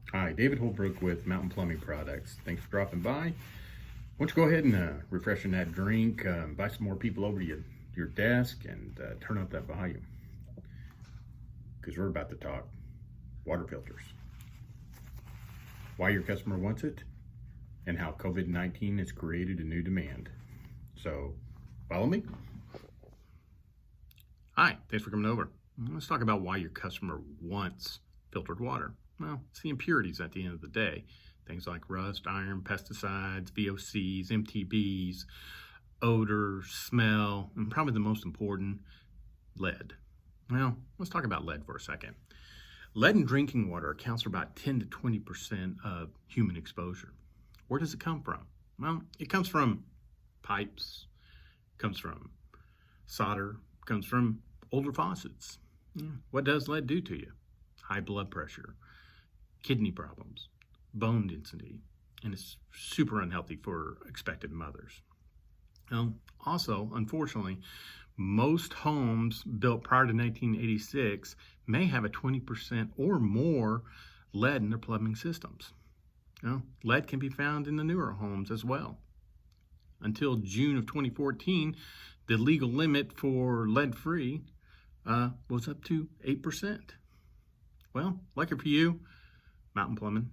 Hi, David Holbrook with Mountain Plumbing Products. Thanks for dropping by. Why don't you go ahead and refreshing that drink, invite some more people over to your desk, and turn up that volume, because we're about to talk water filters, why your customer wants it, and how COVID-19 has created a new demand. So follow me. Hi, thanks for coming over. Let's talk about why your customer wants filtered water. Well, it's the impurities at the end of the day. Things like rust, iron, pesticides, VOCs, MTBs, odor, smell, and probably the most important, lead. Well, let's talk about lead for a second. Lead in drinking water accounts for about 10 to 20% of human exposure. Where does it come from? Well, it comes from pipes, comes from solder, comes from older faucets. What does lead do to you? High blood pressure, kidney problems, bone density, and it's super unhealthy for expectant mothers. Also, unfortunately, most homes built prior to 1986 may have a 20% or more lead in their plumbing systems. Lead can be found in the newer homes as well. Until June of 2014, the legal limit for lead-free was up to 8%. Well, lucky for you, Mountain Plumbing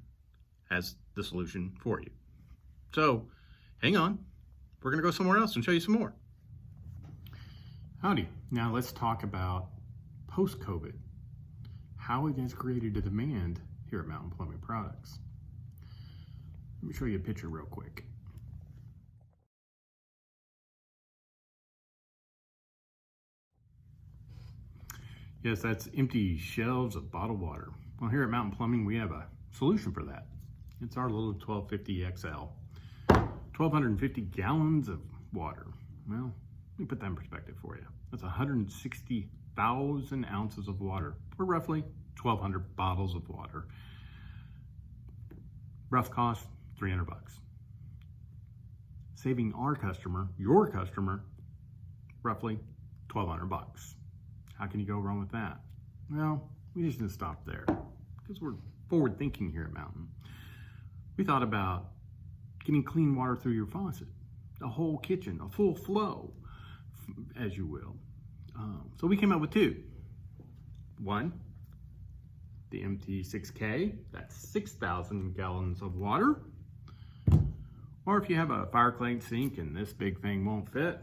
has the solution for you. So, hang on. We're going to go somewhere else and show you some more. Howdy. Now let's talk about post-COVID. How it has created a demand here at Mountain Plumbing Products. Let me show you a picture real quick. Yes, that's empty shelves of bottled water. Well, here at Mountain Plumbing, we have a solution for that. It's our little 1250 XL. 1,250 gallons of water. Well, let me put that in perspective for you. That's 160,000 ounces of water, or roughly 1,200 bottles of water. Rough cost, $300. Saving our customer, your customer, roughly $1,200. How can you go wrong with that? Well, we just didn't stop there, because we're forward thinking here at Mountain. We thought about getting clean water through your faucet, a whole kitchen, a full flow, as you will. So we came up with two. One, the MT6K, that's 6,000 gallons of water. Or if you have a fireclay sink and this big thing won't fit,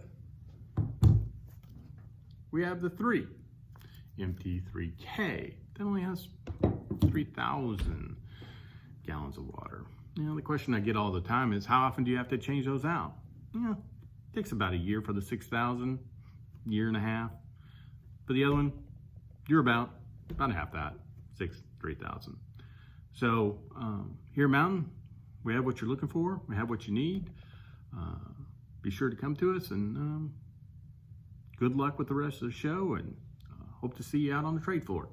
we have the 3, MT3K, that only has 3,000 gallons of water. The question I get all the time is, how often do you have to change those out? It takes about a year for the 6,000, year and a half. For the other one, you're about half that, 3,000. So here at Mountain, we have what you're looking for. We have what you need. Be sure to come to us, and good luck with the rest of the show, and hope to see you out on the trade floor.